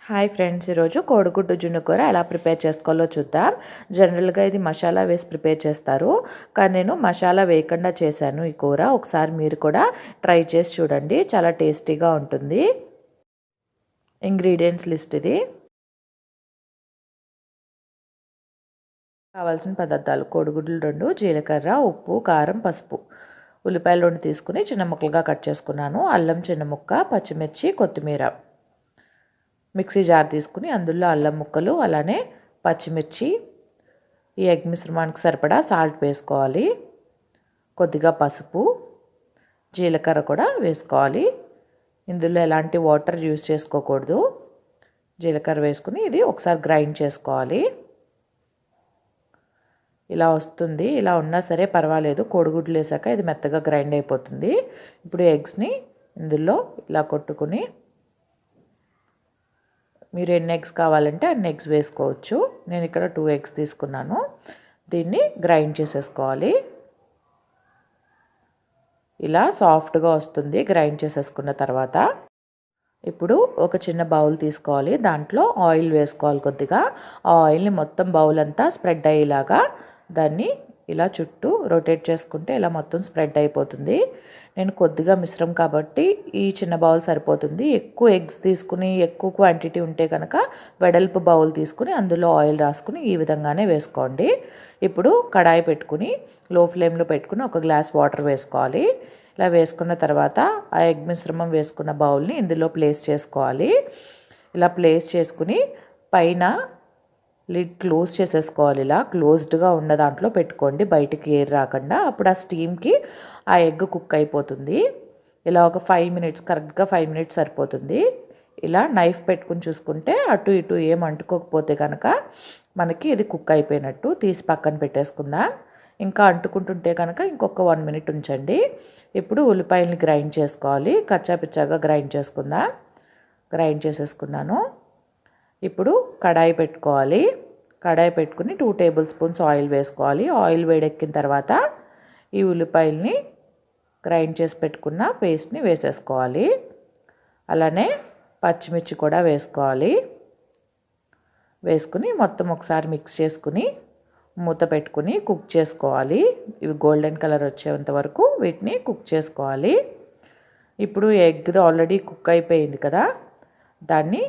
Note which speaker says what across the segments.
Speaker 1: Hi friends, ఈరోజు కోడిగుడ్డు జున్ను కూర ఎలా ప్రిపేర్ చేసుకోవాలో చూద్దాం. జనరల్గా ఇది మసాలా వేసి ప్రిపేర్ చేస్తారు, కానీ నేను మసాలా వేయకుండా చేశాను ఈ కూర. ఒకసారి మీరు కూడా ట్రై చేసి చూడండి, చాలా టేస్టీగా ఉంటుంది. ఇంగ్రీడియంట్స్ లిస్ట్ ఇది. కావాల్సిన పదార్థాలు: కోడిగుడ్లు 2, జీలకర్ర, ఉప్పు, కారం, పసుపు. ఉల్లిపాయలు 2 తీసుకుని చిన్న ముక్కలుగా కట్ చేసుకున్నాను. అల్లం చిన్న ముక్క, పచ్చిమిర్చి, కొత్తిమీర. మిక్సీ జార్ తీసుకుని అందులో అల్లం ముక్కలు, అలానే పచ్చిమిర్చి, ఈ ఎగ్ మిశ్రమానికి సరిపడా సాల్ట్ వేసుకోవాలి. కొద్దిగా పసుపు, జీలకర్ర కూడా వేసుకోవాలి. ఇందులో ఎలాంటి వాటర్ యూజ్ చేసుకోకూడదు. జీలకర్ర వేసుకుని ఇది ఒకసారి గ్రైండ్ చేసుకోవాలి. ఇలా వస్తుంది. ఇలా ఉన్నా సరే పర్వాలేదు, కోడిగుడ్లు వేసాక ఇది మెత్తగా గ్రైండ్ అయిపోతుంది. ఇప్పుడు ఎగ్స్ని ఇందులో ఇలా కొట్టుకుని, మీరు ఎన్ని ఎగ్స్ కావాలంటే అన్ని ఎగ్స్ వేసుకోవచ్చు. నేను ఇక్కడ 2 ఎగ్స్ తీసుకున్నాను. దీన్ని గ్రైండ్ చేసేసుకోవాలి. ఇలా సాఫ్ట్గా వస్తుంది గ్రైండ్ చేసేసుకున్న తర్వాత. ఇప్పుడు ఒక చిన్న బౌల్ తీసుకోవాలి. దాంట్లో ఆయిల్ వేసుకోవాలి కొద్దిగా. ఆ ఆయిల్ని మొత్తం బౌల్ అంతా స్ప్రెడ్ అయ్యేలాగా దాన్ని ఇలా చుట్టూ రొటేట్ చేసుకుంటే ఇలా మొత్తం స్ప్రెడ్ అయిపోతుంది. నేను కొద్దిగా మిశ్రమం కాబట్టి ఈ చిన్న బౌల్ సరిపోతుంది. ఎక్కువ ఎగ్స్ తీసుకుని ఎక్కువ క్వాంటిటీ ఉంటే కనుక వెడల్పు బౌల్ తీసుకుని అందులో ఆయిల్ రాసుకుని ఈ విధంగానే వేసుకోండి. ఇప్పుడు కడాయి పెట్టుకుని లో ఫ్లేమ్లో పెట్టుకుని 1 గ్లాస్ వాటర్ వేసుకోవాలి. ఇలా వేసుకున్న తర్వాత ఆ ఎగ్ మిశ్రమం వేసుకున్న బౌల్ని ఇందులో ప్లేస్ చేసుకోవాలి. ఇలా ప్లేస్ చేసుకుని పైన లిడ్ క్లోజ్ చేసేసుకోవాలి. ఇలా క్లోజ్డ్గా ఉన్న దాంట్లో పెట్టుకోండి, బయటికి ఎయిర్ రాకుండా. అప్పుడు ఆ స్టీమ్కి ఆ ఎగ్ కుక్ అయిపోతుంది. ఇలా ఒక 5 మినిట్స్, కరెక్ట్గా 5 మినిట్స్ సరిపోతుంది. ఇలా నైఫ్ పెట్టుకుని చూసుకుంటే అటు ఇటు ఏం అంటుకోకపోతే కనుక మనకి ఇది కుక్ అయిపోయినట్టు. తీసి పక్కన పెట్టేసుకుందాం. ఇంకా అంటుకుంటుంటే కనుక ఇంకొక 1 మినిట్ ఉంచండి. ఇప్పుడు ఉల్లిపాయలని గ్రైండ్ చేసుకోవాలి. కచ్చాపిచ్చాగా గ్రైండ్ చేసుకుందాం. గ్రైండ్ చేసేసుకున్నాను. ఇప్పుడు కడాయి పెట్టుకోవాలి. కడాయి పెట్టుకుని 2 టేబుల్ స్పూన్స్ ఆయిల్ వేసుకోవాలి. ఆయిల్ వేడెక్కిన తర్వాత ఈ ఉల్లిపాయల్ని గ్రైండ్ చేసి పెట్టుకున్న పేస్ట్ని వేసేసుకోవాలి. అలానే పచ్చిమిర్చి కూడా వేసుకోవాలి. వేసుకుని మొత్తం ఒకసారి మిక్స్ చేసుకుని మూత పెట్టుకుని కుక్ చేసుకోవాలి. ఇవి గోల్డెన్ కలర్ వచ్చేంత వరకు వీటిని కుక్ చేసుకోవాలి. ఇప్పుడు ఎగ్ ఆల్రెడీ కుక్ అయిపోయింది కదా, దాన్ని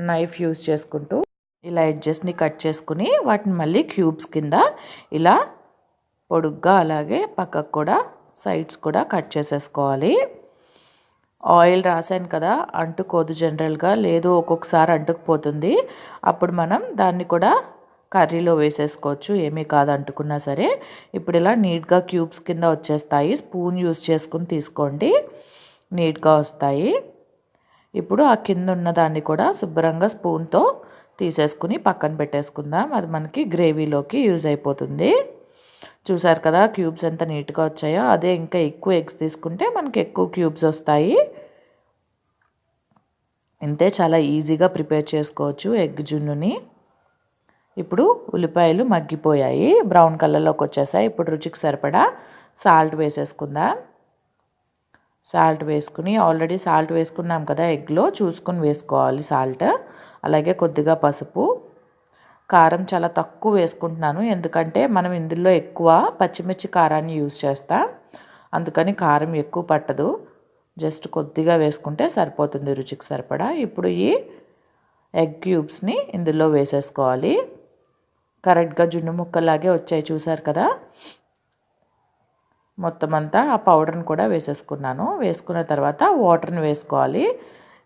Speaker 1: నైఫ్ యూజ్ చేసుకుంటూ ఇలా ఎడ్జెస్ని కట్ చేసుకుని వాటిని మళ్ళీ క్యూబ్స్ కింద ఇలా పొడుగ్గా, అలాగే పక్కకు కూడా సైడ్స్ కూడా కట్ చేసేసుకోవాలి. ఆయిల్ రాసాను కదా, అంటుకోదు జనరల్గా, లేదు ఒక్కొక్కసారి అంటుకుపోతుంది. అప్పుడు మనం దాన్ని కూడా కర్రీలో వేసేసుకోవచ్చు, ఏమీ కాదు అంటుకున్నా సరే. ఇప్పుడు ఇలా నీట్గా క్యూబ్స్ కింద వచ్చేస్తాయి. స్పూన్ యూజ్ చేసుకుని తీసుకోండి, నీట్గా వస్తాయి. ఇప్పుడు ఆ కింద ఉన్న దాన్ని కూడా శుభ్రంగా స్పూన్తో తీసేసుకుని పక్కన పెట్టేసుకుందాం. అది మనకి గ్రేవీలోకి యూజ్ అయిపోతుంది. చూసారు కదా క్యూబ్స్ ఎంత నీట్గా వచ్చాయో. అదే ఇంకా ఎక్కువ ఎగ్స్ తీసుకుంటే మనకి ఎక్కువ క్యూబ్స్ వస్తాయి. ఇంతే, చాలా ఈజీగా ప్రిపేర్ చేసుకోవచ్చు ఎగ్ జున్నుని. ఇప్పుడు ఉల్లిపాయలు మగ్గిపోయాయి, బ్రౌన్ కలర్లోకి వచ్చేసాయి. ఇప్పుడు రుచికి సరిపడా సాల్ట్ వేసేసుకుందాం. సాల్ట్ వేసుకుని, ఆల్రెడీ సాల్ట్ వేసుకున్నాం కదా ఎగ్లో, చూసుకుని వేసుకోవాలి సాల్ట్. అలాగే కొద్దిగా పసుపు. కారం చాలా తక్కువ వేసుకుంటున్నాను, ఎందుకంటే మనం ఇందులో ఎక్కువ పచ్చిమిర్చి కారాన్ని యూజ్ చేస్తాం. అందుకని కారం ఎక్కువ పట్టదు, జస్ట్ కొద్దిగా వేసుకుంటే సరిపోతుంది రుచికి సరిపడా. ఇప్పుడు ఈ ఎగ్ క్యూబ్స్ని ఇందులో వేసేసుకోవాలి. కరెక్ట్గా జున్ను ముక్కలాగే వచ్చాయి, చూసారు కదా. మొత్తం అంతా ఆ పౌడర్ని కూడా వేసేసుకున్నాను. వేసుకున్న తర్వాత వాటర్ని వేసుకోవాలి.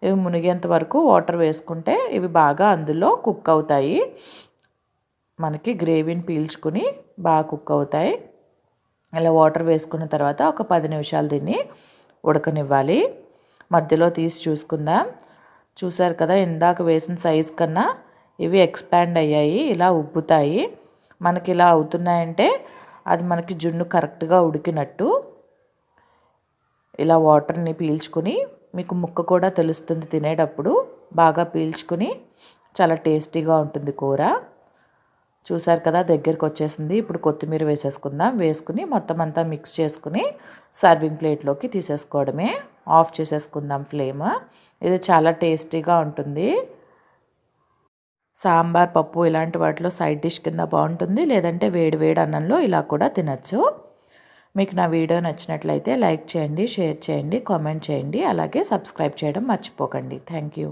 Speaker 1: ఇవి మునిగేంత వరకు వాటర్ వేసుకుంటే ఇవి బాగా అందులో కుక్ అవుతాయి. మనకి గ్రేవీని పీల్చుకుని బాగా కుక్ అవుతాయి. ఇలా వాటర్ వేసుకున్న తర్వాత ఒక 10 నిమిషాలు దీన్ని ఉడకనివ్వాలి. మధ్యలో తీసి చూసుకుందాం. చూసారు కదా, ఇందాక వేసిన సైజ్ కన్నా ఇవి ఎక్స్పాండ్ అయ్యాయి, ఇలా ఉబ్బుతాయి. మనకి ఇలా అవుతున్నాయంటే అది మనకి జున్ను కరెక్ట్గా ఉడికినట్టు. ఇలా వాటర్ని పీల్చుకుని, మీకు ముక్క కూడా తెలుస్తుంది తినేటప్పుడు, బాగా పీల్చుకుని చాలా టేస్టీగా ఉంటుంది కూర. చూసారు కదా, దగ్గరికి వచ్చేసింది. ఇప్పుడు కొత్తిమీర వేసేసుకుందాం. వేసుకుని మొత్తం అంతా మిక్స్ చేసుకుని సర్వింగ్ ప్లేట్లోకి తీసేసుకోవడమే. ఆఫ్ చేసేసుకుందాం ఫ్లేమ్. ఇది చాలా టేస్టీగా ఉంటుంది. సాంబార్, పప్పు ఇలాంటి వాటిలో సైడ్ డిష్ కింద బాగుంటుంది. లేదంటే వేడి వేడి అన్నంలో ఇలా కూడా తినచ్చు. మీకు నా వీడియో నచ్చినట్లయితే లైక్ చేయండి, షేర్ చేయండి, కామెంట్ చేయండి. అలాగే సబ్స్క్రైబ్ చేయడం మర్చిపోకండి. Thank you.